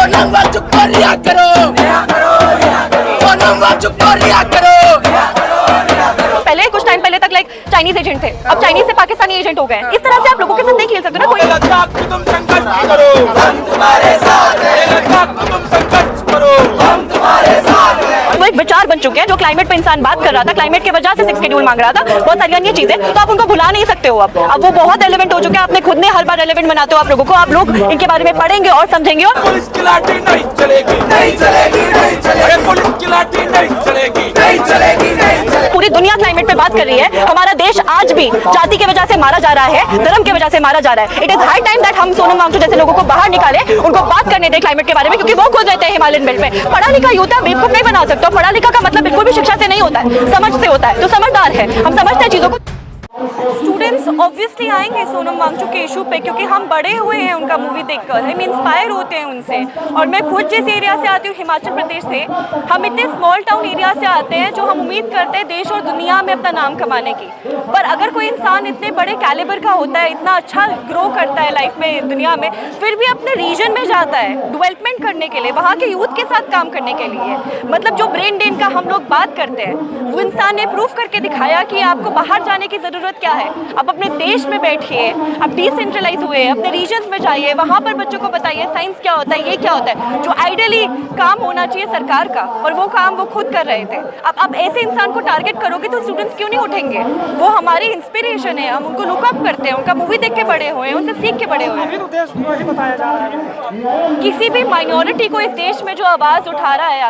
सोनम वांगचुक को रिहा करो, सोनम वांगचुक को रिहा करो। पहले कुछ टाइम पहले तक लाइक चाइनीज एजेंट थे, अब चाइनीज से पाकिस्तानी एजेंट हो गए। इस तरह से आप लोगों के साथ नहीं खेल सकते ना। कोई तुम संघर्ष करो, हम तुम्हारे साथ हैं। तुम संघर्ष करो, हम तुम्हारे साथ हैं। वो एक विचार बन चुके हैं। जो क्लाइमेट पे इंसान बात कर रहा था, क्लाइमेट की वजह से 6 शेड्यूल मांग रहा था, बहुत सारी अन्य चीजें, तो आप उनको भुला नहीं सकते हो। अब वो बहुत रेलेवेंट हो चुके हैं। आपने खुद ने हर बार रेलेवेंट बनाते हो आप लोगों को। आप लोग इनके बारे में पढ़ेंगे और समझेंगे। और पुलिस की लाठी नहीं चलेगी, नहीं चलेगी, नहीं चलेगी। पुलिस की लाठी नहीं चलेगी, नहीं चलेगी, नहीं चलेगी। पूरी दुनिया क्लाइमेट पे बात कर रही है। हमारा देश आज भी जाति की वजह से मारा जा रहा है, धर्म की वजह से मारा जा रहा है। It is high time that हम सोनम वांगचुक जैसे लोगों को बाहर निकाले, उनको बात करने दें क्लाइमेट के बारे में, क्योंकि वो खुद रहते हैं हिमालयन बेल्ट में। पढ़ा लिखा यूथ है, बेवकूफ नहीं बना सकते। पढ़ा लिखा का मतलब बिल्कुल भी शिक्षा से नहीं होता है, समझ से होता है। तो समझदार है, हम समझते हैं चीजों को। स्टूडेंट्स ऑब्वियसली आएंगे सोनम वांगचुक के इशू पे, क्योंकि हम बड़े हुए हैं उनका मूवी देखकर, हम इंस्पायर होते हैं उनसे। और मैं खुद जिस एरिया से आती हूँ, हिमाचल प्रदेश से, हम इतने स्मॉल टाउन एरिया से आते हैं जो हम उम्मीद करते हैं देश और दुनिया में अपना नाम कमाने की। पर अगर कोई इंसान इतने बड़े कैलिबर का होता है, इतना अच्छा ग्रो करता है लाइफ में, दुनिया में, फिर भी अपने रीजन में जाता है डेवलपमेंट करने के लिए, वहाँ के यूथ के साथ काम करने के लिए, मतलब जो ब्रेन ड्रेन का हम लोग बात करते हैं, वो इंसान ने प्रूफ करके दिखाया कि आपको बाहर जाने की ज़रूरत क्या है। आप अपने देश में बैठिए, आप डिसेंट्रलाइज हुए, अपने रीजन्स में जाइए, वहाँ पर बच्चों को बताइए साइंस क्या होता है, ये क्या होता है, जो आइडियली काम होना चाहिए सरकार का, और वो काम वो खुद कर रहे थे। अब आप ऐसे इंसान को टारगेट करोगे तो स्टूडेंट्स क्यों नहीं उठेंगे? वो हमारी इंस्पिरेशन है, हम उनको लुकअप करते हैं, उनका मूवी देख के बड़े हुए हैं, उनसे सीख के बड़े हुए हैं। किसी भी माइनॉरिटी को इस देश में जो आवाज़ उठा रहा है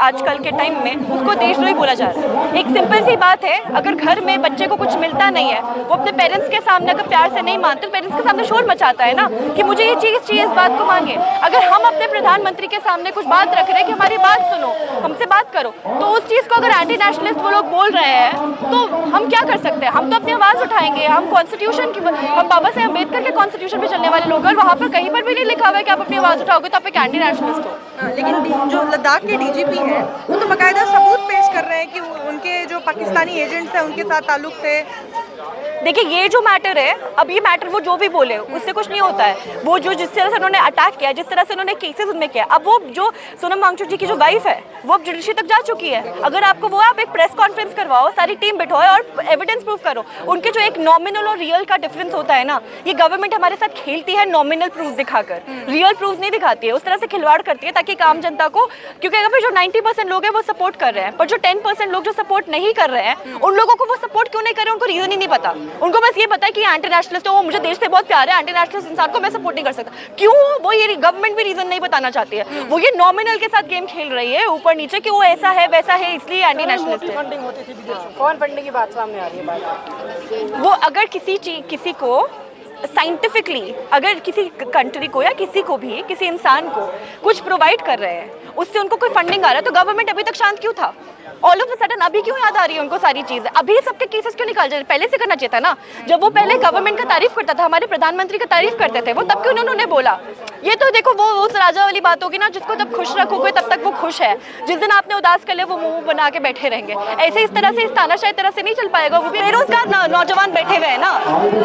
आजकल के टाइम में, उसको देशद्रोही बोला जा रहा है। एक सिंपल सी बात है, अगर घर में बच्चे को कुछ मिलता नहीं है, वो अपने पेरेंट्स के सामने अगर प्यार से नहीं मानते, तो पेरेंट्स के सामने शोर मचाता है ना कि मुझे ये चीज़ चाहिए, इस बात को मांगे। अगर हम अपने प्रधानमंत्री के सामने कुछ बात रख रहे हैं कि हमारी बात सुनो, हमसे बात करो, तो उस चीज़ को अगर एंटी नेशनलिस्ट वो लोग बोल रहे हैं तो हम क्या कर सकते हैं? हम तो अपनी आवाज़ उठाएंगे। हम कॉन्स्टिट्यूशन की, हम बाबा साहेब अम्बेडकर के कॉन्स्टिट्यूशन पे चलने वाले लोग हैं, और वहाँ पर कहीं पर भी नहीं लिखा हुआ है कि आप अपनी आवाज़ उठाओगे तो आप एक एंटी नेशनलिस्ट हो। लेकिन जो लद्दाख के डीजीपी हैं, वो तो बाकायदा सबूत पेश कर रहे हैं कि उनके जो पाकिस्तानी एजेंट्स हैं उनके साथ ताल्लुक थे। देखिए, ये जो मैटर है, अब ये मैटर वो जो भी बोले उससे कुछ नहीं होता है। वो जो जिस तरह से उन्होंने अटैक किया, जिस तरह से उन्होंने केसेस उनमें किया, अब वो जो सोनम वांगचुक जी की जो वाइफ है, वो अब जुडिशरी तक जा चुकी है। अगर आपको वो, आप एक प्रेस कॉन्फ्रेंस करवाओ, सारी टीम बिठाओ और एविडेंस प्रूफ करो। उनके जो एक नॉमिनल और रियल का डिफरेंस होता है ना, ये गवर्नमेंट हमारे साथ खेलती है नॉमिनल प्रूफ दिखाकर, रियल प्रूफ नहीं दिखाती है। उस तरह से खिलवाड़ करती है ताकि आम जनता को, क्योंकि अगर जो 90% लोग हैं वो सपोर्ट कर रहे हैं, पर जो 10% लोग जो सपोर्ट नहीं कर रहे हैं, उन लोगों को वो सपोर्ट क्यों नहीं कर रहे हैं, उनको रीजन ही नहीं पता। उनको बस ये पता है कि एंटी नेशनलिस्ट है, वो मुझे देश से बहुत प्यार है, एंटी नेशनलिस्ट इंसान को मैं सपोर्ट नहीं कर सकता। क्यों? वो ये गवर्नमेंट भी रीजन नहीं बताना चाहती है। वो ये नॉमिनल के साथ गेम खेल रही है ऊपर नीचे कि वो ऐसा है वैसा है, इसलिए एंटी नेशनलिस्ट है। फंडिंग होती थी विदेश में, फॉरेन फंडिंग की बात सामने आ रही है। वो अगर किसी को साइंटिफिकली, अगर किसी कंट्री को या किसी को भी, किसी इंसान को कुछ प्रोवाइड कर रहे हैं, उससे उनको कोई फंडिंग आ रहा है, तो गवर्नमेंट अभी तक शांत क्यों था? ऑल ऑफ अ सडन अभी क्यों याद आ रही है उनको सारी चीज़ें? अभी सबके केसेस क्यों निकाल रहे हैं? पहले से करना चाहिए था ना। जब वो पहले गवर्नमेंट का तारीफ करता था, हमारे प्रधानमंत्री का तारीफ करते थे, वो तब क्यों उन्होंने बोला? ये तो देखो वो उस राजा वाली बात होगी ना, जिसको जब खुश रखोगे तब तक वो खुश है, जिस दिन आपने उदास कर लिया वो मुंह बना के बैठे रहेंगे। ऐसे इस तरह से, इस तानाशाही तरह से नहीं चल पाएगा। वो भी बेरोजगार नौजवान बैठे हुए हैं ना,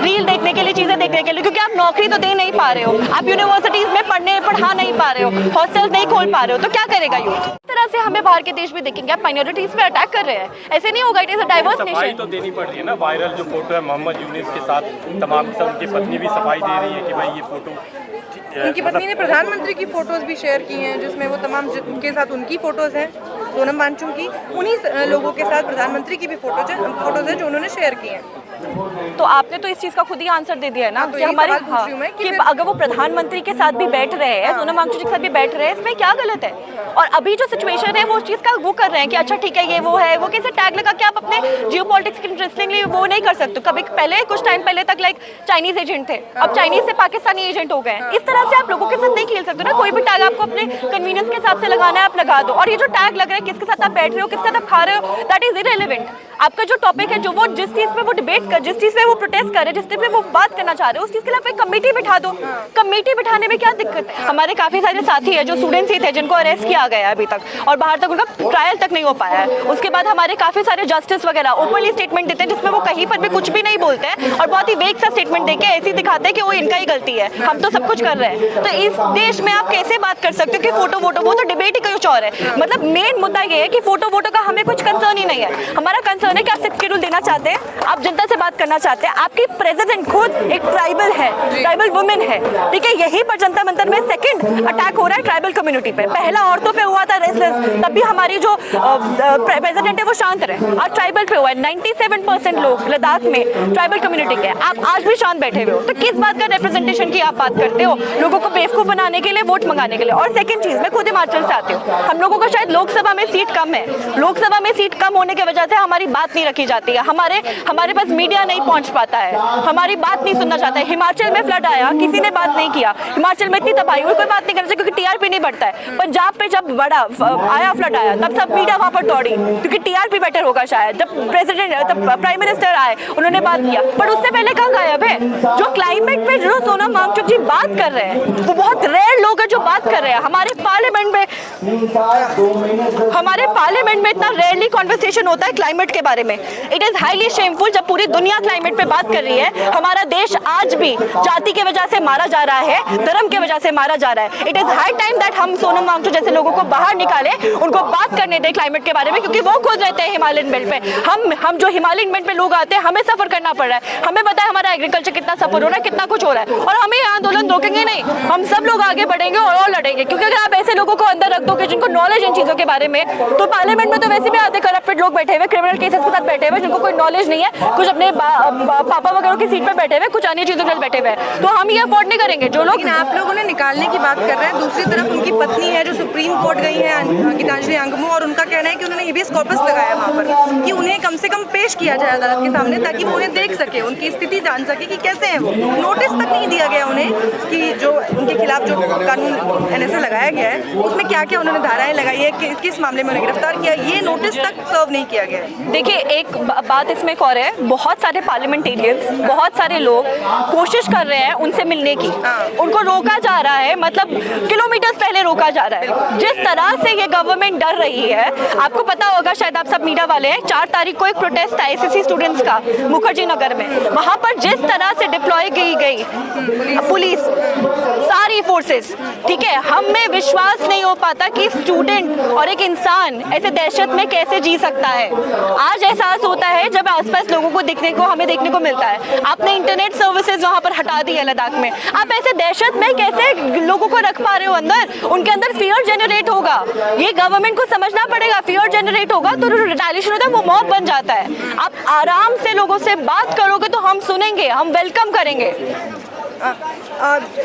रील देखने के लिए, चीज़ें देखने के लिए, क्योंकि आप नौकरी तो दे नहीं पा रहे हो, आप यूनिवर्सिटीज़ में पढ़ा नहीं पा रहे हो, हॉस्टल्स नहीं खोल पा रहे हो, तो क्या करेगा यूथ? इस तरह से हमें बाहर के देश भी देखेंगे, आप माइनॉरिटीज़ पे अटैक कर रहे हैं, ऐसे नहीं होगा। It is a diverse nation. तो देनी पड़ रही है ना। वायरल जो फोटो है मोहम्मद यूनिस के साथ, तमाम सब उनकी पत्नी भी सफाई दे रही है कि भाई ये फोटो, उनकी पत्नी ने प्रधानमंत्री की फोटोज भी शेयर की हैं, जिसमें वो तमाम जिनके साथ उनकी फोटोज हैं, सोनम वांगचुक की, उन्हीं लोगों के साथ प्रधानमंत्री की भी फोटोज हैं जो उन्होंने शेयर की हैं। तो आपने तो इस चीज़ का खुद ही आंसर दे दिया है ना, कि हमारे कि अगर वो प्रधानमंत्री के साथ भी बैठ रहे हैं, सोनम वांगचुक के साथ भी बैठ रहे हैं, इसमें क्या गलत है? और अभी जो सिचुएशन है वो उस चीज़ का वो कर रहे हैं कि अच्छा ठीक है ये वो है, वो कैसे टैग लगा के आप अपने जियो पॉलिटिक्स के इंटरेस्टिंगली वो नहीं कर सकते। कभी पहले कुछ टाइम पहले तक लाइक चाइनीज एजेंट थे, अब चाइनीज से पाकिस्तानी एजेंट हो गए। इस तरह से आप लोगों के साथ नहीं खेल सकते ना। कोई भी टैग आपको अपने कन्वीनियंस के हिसाब से लगाना है, आप लगा दो। और ये जो टैग लग रहा है, किसके साथ आप बैठ रहे हो, किसके साथ आप खा रहे हो, दैट इज इररिलेवेंट। आपका जो टॉपिक है, जो वो जिस चीज पे वो डिबेट कर, जिस चीज पे वो प्रोटेस्ट कर रहे हैं, जिस चीज पे वो बात करना चाह रहे हैं, उस चीज के लिए आप एक कमेटी बिठा दो। कमेटी बिठाने में क्या दिक्कत है? हमारे काफी सारे साथी है जो स्टूडेंट्स ही थे जिनको अरेस्ट किया गया है अभी तक, और बाहर तक उनका ट्रायल तक नहीं हो पाया है। उसके बाद हमारे काफी सारे जस्टिस वगैरह ओपनली स्टेटमेंट देते हैं जिसमें वो कहीं पर भी कुछ भी नहीं बोलते हैं और बहुत ही वेग सा स्टेटमेंट देके ऐसे दिखाते हैं कि वो इनका ही गलती है, हम तो सब कुछ कर रहे हैं। तो इस देश में आप कैसे बात कर सकते हो कि फोटो वोटो, वो तो डिबेट ही कुछ और है। मतलब मेन मुद्दा ये है कि फोटो वोटो का हमें कुछ कंसर्न ही नहीं है। हमारा कंसर्न है कि आप 6 शेड्यूल देना चाहते हैं, आप जनता से बात करना चाहते हैं। आपकी प्रेसिडेंट खुद एक ट्राइबल है, ट्राइबल वुमेन है, ठीक है। यही पर जनता मंतर में सेकंड अटैक हो रहा है ट्राइबल कम्युनिटी पे। पहला औरतों पे हुआ था रेस्टलेस, तब भी हमारी जो प्रेसिडेंट है वो शांत रहे। आज ट्राइबल पे हुआ है। 97% लोग लद्दाख में ट्राइबल कम्युनिटी के, आप आज भी शांत बैठे हुए हो। तो किस बात का रिप्रेजेंटेशन की आप बात करते हो? लोगों को बेवकूफ बनाने के लिए, वोट मंगाने के लिए। और सेकंड चीज, मैं खुद हिमाचल से आती हूँ, हम लोगों को शायद लोकसभा में सीट कम है। लोकसभा में सीट कम होने की वजह से हमारी बात नहीं रखी जाती है, हमारे पास मीडिया नहीं पहुंच पाता है, हमारी बात नहीं सुनना चाहता है। हिमाचल में फ्लड आया, किसी ने बात नहीं किया। हिमाचल में इतनी तबाही हुई, कोई बात नहीं करना क्योंकि टीआरपी नहीं बढ़ता है। पंजाब पे जब बड़ा आया फ्लड आया, तब सब मीडिया वहां पर दौड़ी क्योंकि टीआरपी बेटर होगा शायद। जब प्रेसिडेंट, तब प्राइम मिनिस्टर आए, उन्होंने बात किया, पर उससे पहले कहाँ गायब है? जो क्लाइमेट पे जो सोनम वांगचुक जी बात कर रहे हैं, वो बहुत रेयर लोग हैं जो बात कर रहे हैं। हमारे पार्लियामेंट में इतना रेयरली कॉन्वर्सेशन होता है क्लाइमेट के बारे में। इट इज हाईली शेमफुल जब पूरी दुनिया क्लाइमेट पे बात कर रही है। हमारा देश आज भी जाति की वजह से मारा जा रहा है, धर्म की वजह से मारा जा रहा है। It is high time that हम सोनम वांगचुक जैसे लोगों को बाहर निकाले, उनको बात करने दें क्लाइमेट के बारे में, क्योंकि वो खुद रहते हैं हिमालयन बेल्ट पे। हम जो हिमालयन बेल्ट पे लोग आते हैं, हमें सफर करना पड़ रहा है। हमें पता है हमारा एग्रीकल्चर कितना सफर हो रहा है, कितना कुछ हो रहा है, और हमें आंदोलन रोकेंगे नहीं। हम सब लोग आगे बढ़ेंगे और लड़ेंगे, क्योंकि अगर आप ऐसे लोगों को अंदर रख दोगे जिनको नॉलेज इन चीजों के बारे में, तो पार्लियामेंट में तो वैसे भी आधे करप्टेड लोग बैठे हुए, क्रिमिनल केसेस के साथ बैठे हुए, जिनको कोई नॉलेज नहीं है, कुछ अपने पापा वगैरह की सीट पर बैठे हुए, कुछ अन्य चीजों के साथ बैठे हुए हैं। तो हम ये अफोर्ड नहीं करेंगे। जो लोग आप लोगों ने निकालने की बात कर रहे हैं, दूसरी तरफ उनकी पत्नी है जो सुप्रीम कोर्ट गई है, गीतांजलि अंगमू, और उनका कहना है कि उन्होंने हेबियस कॉर्पस लगाया वहाँ पर कि उन्हें कम से कम पेश किया जाए अदालत के सामने, ताकि वो उन्हें देख सके, उनकी स्थिति जान सके कि कैसे है वो। नोटिस तक नहीं दिया गया उन्हें कि जो उनके खिलाफ जो कानून एनएसए लगाया गया है उसमें क्या क्या उन्होंने धाराएं लगाई है, किस मामले में उन्हें गिरफ्तार किया, ये नोटिस तक सर्व नहीं किया गया है। देखिए, एक बात इसमें और है, बहुत सारे पार्लियामेंटेरियंस, बहुत सारे लोग कोशिश कर रहे हैं उनसे मिलने की, उनको रोका जा रहा है, मतलब किलोमीटर्स पहले रोका जा रहा है। जिस तरह से ये गवर्नमेंट डर रही है, आपको पता होगा, शायद आप सब मीडिया वाले हैं, 4 तारीख को एक प्रोटेस्ट था एसएससी स्टूडेंट्स का मुखर्जी नगर में। वहां पर जिस तरह से डिप्लॉय की गई पुलिस, सारी फोर्सेस, ठीक है, हमें विश्वास नहीं हो पाता कि स्टूडेंट और एक इंसान ऐसे दहशत में कैसे जी सकता है। आज एहसास होता है जब आसपास लोगों को दिखने को, हमें देखने को मिलता है। आपने इंटरनेट सर्विसेज वहां पर हटा दी है लद्दाख में, आप ऐसे दहशत में कैसे लोगों को रख पा रहे हो अंदर? उनके अंदर फियर जनरेट होगा, ये गवर्नमेंट को समझना पड़ेगा। फियर जनरेट होगा तो रिटेलिएशन होता है, वो मॉब बन जाता है। आप आराम से लोगों से बात करोगे तो हम सुनेंगे, हम वेलकम करेंगे।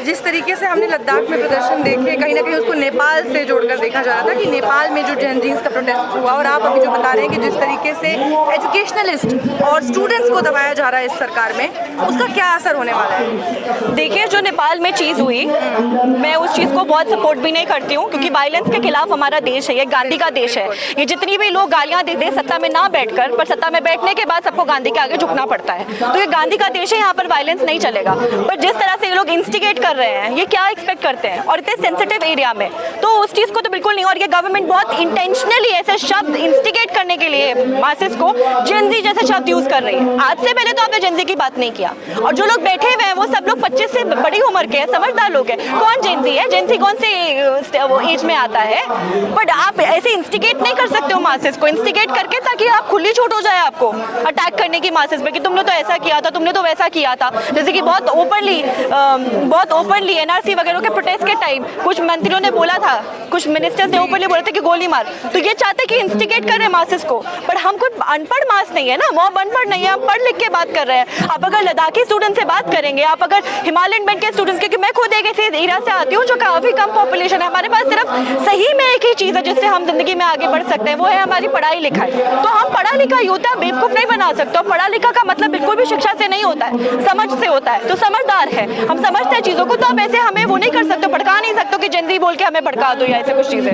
जिस तरीके से हमने लद्दाख में प्रदर्शन देखे, कहीं ना कहीं उसको नेपाल से जोड़कर देखा जा रहा था कि नेपाल में जो जेन जीन्स का प्रोटेस्ट हुआ, और आप अभी जो बता रहे हैं कि जिस तरीके से एजुकेशनलिस्ट और स्टूडेंट्स को दबाया जा रहा है इस सरकार में, उसका क्या असर होने वाला है? देखिए, जो नेपाल में चीज़ हुई, मैं उस चीज़ को बहुत सपोर्ट भी नहीं करती हूँ, क्योंकि वायलेंस के खिलाफ हमारा देश है, ये गांधी का देश है। ये जितनी भी लोग गालियाँ दे दे सत्ता में ना बैठकर, पर सत्ता में बैठने के बाद सबको गांधी के आगे झुकना पड़ता है। तो ये गांधी का देश है, यहाँ पर वायलेंस नहीं चलेगा। पर जिस तरह से ये लोग इंस्टिगेट कर रहे हैं, ये क्या एक्सपेक्ट करते हैं, और इतने सेंसिटिव एरिया में, तो उस चीज़ को तो बिल्कुल नहीं। और ये गवर्नमेंट बहुत इंटेंशनली ऐसे शब्द इंस्टिगेट करने के लिए मासेस को जेनजी जैसे शब्द यूज कर रही है। आज से पहले तो आपने जेनजी की बात नहीं किया, और जो लोग बैठे हुए हैं वो सब लोग 25 से बड़ी उम्र के हैं, समझदार लोग हैं। कौन जेनजी है? जेनजी कौन से वो एज में आता है? बट आप ऐसे इंस्टिगेट नहीं कर सकते हो मासेस को, इंस्टिगेट करके, ताकि आप खुली छूट हो जाए आपको अटैक करने की मासेस पे, कि तुमने तो ऐसा किया था, तुमने तो वैसा किया था। जैसे कि बहुत ओपनली एनआरसी वगैरह के प्रोटेस्ट के टाइम कुछ मंत्रियों ने बोला था, कुछ मिनिस्टर्स ने ओपनली बोला था कि गोली मार। तो ये चाहते कि इंस्टिगेट कर रहे हैं मासेस को, बट हम कुछ अनपढ़ मास नहीं है ना, वो अनपढ़ नहीं है, हम पढ़ लिख के बात कर रहे हैं। आप अगर लद्दाखी स्टूडेंट से बात करेंगे, आप अगर हिमालयन बेल्ट के स्टूडेंट्स, क्योंकि मैं खुद एक ऐसे एरिया से आती हूँ जो काफी कम पॉपुलेशन है, हमारे पास सिर्फ सही में एक ही चीज है जिससे हम जिंदगी में आगे बढ़ सकते हैं, वो है हमारी पढ़ाई लिखाई। तो हम पढ़ा लिखा यूथ बेवकूफ नहीं बना सकते। पढ़ा लिखा का मतलब बिल्कुल भी शिक्षा से नहीं होता है, समझ से होता है। तो समझदार है, हम समझते हैं चीजों को, तो आप ऐसे हमें वो नहीं कर सकते, भड़का नहीं सकते कि जेनजी बोल के हमें भड़का दो या ऐसे कुछ चीजें।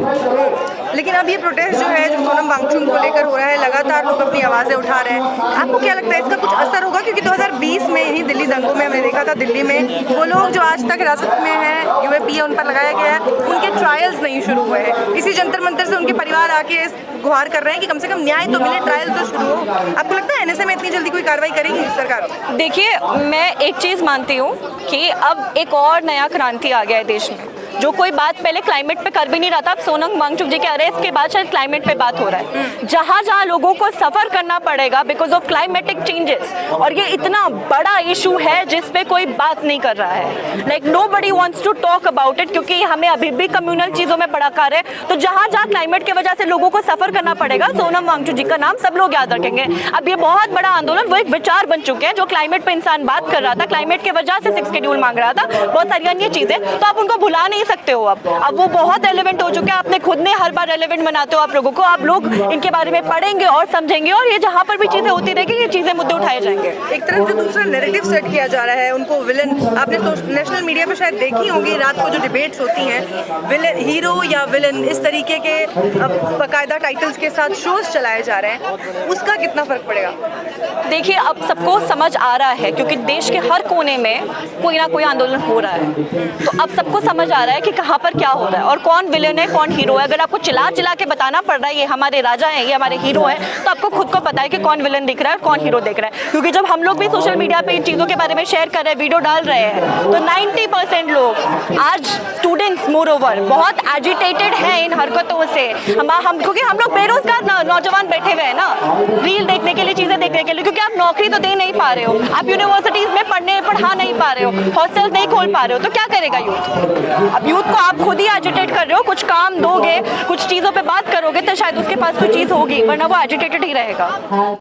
लेकिन अब ये प्रोटेस्ट जो है, जो सोनम वांगचुक को लेकर हो रहा है, लगातार लोग अपनी आवाज़ें उठा रहे हैं। आपको क्या लगता है इसका कुछ असर होगा? क्योंकि 2020 में इन्हीं दिल्ली दंगों में हमने देखा था, दिल्ली में वो लोग जो आज तक हिरासत में हैं, यूएपी है, उन पर लगाया गया है, उनके ट्रायल्स नहीं शुरू हुए हैं। इसी जंतर मंतर से उनके परिवार आके गुहार कर रहे हैं कि कम से कम न्याय तो मिले, ट्रायल तो शुरू हो। आपको लगता है एनएसए में इतनी जल्दी कोई कार्रवाई करेगी सरकार? देखिए, मैं एक चीज़ मानती हूँ कि अब एक और नया क्रांति आ गया है देश में। जो कोई बात पहले क्लाइमेट पे कर भी नहीं रहा था, अब सोनम वांगचुक जी के अरेस्ट के बाद शायद क्लाइमेट पे बात हो रहा है। जहाँ जहाँ लोगों को सफ़र करना पड़ेगा बिकॉज ऑफ क्लाइमेटिक चेंजेस, और ये इतना बड़ा इशू है जिस पे कोई बात नहीं कर रहा है। Like nobody wants to talk about it, क्योंकि हमें अभी भी कम्युनल चीज़ों में बड़ा कार्य है। तो जहाँ जहाँ क्लाइमेट की वजह से लोगों को सफ़र करना पड़ेगा, सोनम वांगचुक जी का नाम सब लोग याद रखेंगे। अब ये बहुत बड़ा आंदोलन, वो एक विचार बन चुके हैं। जो क्लाइमेट पे इंसान बात कर रहा था, क्लाइमेट की वजह से 6 शेड्यूल मांग रहा था, बहुत सारी अन्य चीज़ें, तो आप उनको भुला नहीं सकते हो। अब वो बहुत रेलेवेंट हो चुके हैं। आपने खुद ने हर बार रेलेवेंट बनाते हो आप लोगों को। आप लोग इनके बारे में पढ़ेंगे और समझेंगे, और ये जहाँ पर भी चीज़ें होती रहेगी, ये चीज़ें मुद्दे उठाए जाएंगे। एक तरफ जो दूसरा नैरेटिव सेट किया जा रहा है, उनको विलन, आपने नेशनल मीडिया पे शायद देखी होंगी रात को जो डिबेट्स होती हैं, विलन हीरो या विलन, इस तरीके के बाकायदा टाइटल्स के साथ शोज चलाए जा रहे हैं, उसका कितना फर्क पड़ेगा? देखिए, अब सबको समझ आ रहा है क्योंकि देश के हर कोने में कोई ना कोई आंदोलन हो रहा है, तो अब सबको समझ आ रहा है कि कहाँ पर क्या हो रहा है और कौन विलेन है, कौन हीरो है। अगर आपको चिल्ला चिल्ला के बताना पड़ रहा है ये हमारे राजा हैं, ये हमारे हीरो हैं, तो आपको खुद को पता है कि कौन विलेन दिख रहा है और कौन हीरो दिख रहा है। क्योंकि जब हम लोग भी सोशल मीडिया पे इन चीज़ों के बारे में शेयर कर रहे हैं, वीडियो डाल रहे हैं, तो 90% लोग, आज स्टूडेंट्स मोर ओवर, बहुत एजिटेटेड हैं इन हरकतों से। हम क्योंकि हम लोग बेरोजगार नौजवान बैठे हुए हैं ना, रील देखने के लिए, चीज़ें देखने के लिए, क्योंकि आप नौकरी तो दे नहीं पा रहे हो, आप यूनिवर्सिटीज़ में पढ़ा नहीं पा रहे हो, हॉस्टल्स नहीं खोल पा रहे हो, तो क्या करेगा यूथ? अब यूथ को आप खुद ही एजिटेट कर रहे हो। कुछ काम दोगे, कुछ चीज़ों पे बात करोगे, तो शायद उसके पास कोई चीज़ होगी, वरना वो एजिटेटेड ही रहेगा।